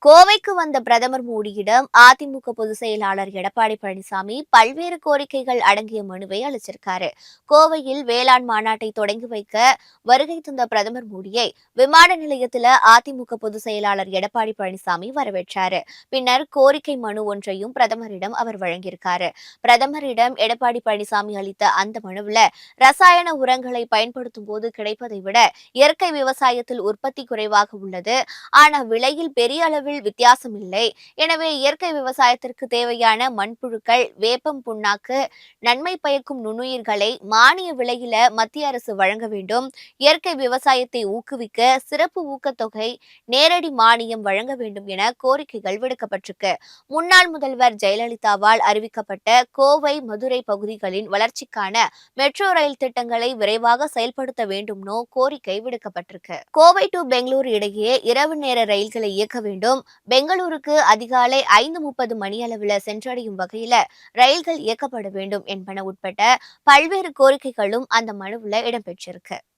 கோவைக்கு வந்த பிரதமர் மோடியிடம் அதிமுக பொதுச் செயலாளர் எடப்பாடி பழனிசாமி பல்வேறு கோரிக்கைகள் அடங்கிய மனுவை அளிச்சிருக்காரு. கோவையில் வேளாண் மாநாட்டை தொடங்கி வைக்க வருகை தந்த பிரதமர் மோடியை விமான நிலையத்தில் அதிமுக பொதுச் செயலாளர் எடப்பாடி பழனிசாமி வரவேற்றாரு. பின்னர் கோரிக்கை மனு ஒன்றையும் பிரதமரிடம் அவர் வழங்கியிருக்காரு. பிரதமரிடம் எடப்பாடி பழனிசாமி அளித்த அந்த மனுவில் ரசாயன உரங்களை பயன்படுத்தும் போது கிடைப்பதை விட இயற்கை விவசாயத்தில் உற்பத்தி குறைவாக உள்ளது. ஆனால் விலையில் பெரிய அளவில் வித்தியாசம் இல்லை. எனவே இயற்கை விவசாயத்திற்கு தேவையான மண்புழுக்கள், வேப்பம் புண்ணாக்கு, நன்மை பயக்கும் நுண்ணுயிர்களை மானிய விலையில மத்திய அரசு வழங்க வேண்டும். இயற்கை விவசாயத்தை ஊக்குவிக்க சிறப்பு ஊக்கத்தொகை, நேரடி மானியம் வழங்க வேண்டும் என கோரிக்கைகள் விடுக்கப்பட்டிருக்கு. முன்னாள் முதல்வர் ஜெயலலிதாவால் அறிவிக்கப்பட்ட கோவை, மதுரை பகுதிகளின் வளர்ச்சிக்கான மெட்ரோ ரயில் திட்டங்களை விரைவாக செயல்படுத்த வேண்டும்னு கோரிக்கை விடுக்கப்பட்டிருக்கு. கோவை டு பெங்களூரு இடையே இரவு நேர ரயில்களை இயக்க வேண்டும். பெங்களூருக்கு அதிகாலை 5:30 மணியளவில் சென்றடையும் வகையில் ரயில்கள் இயக்கப்பட வேண்டும் என்பன உட்பட்ட பல்வேறு கோரிக்கைகளும் அந்த மனுவில் இடம்பெற்றிருக்கு.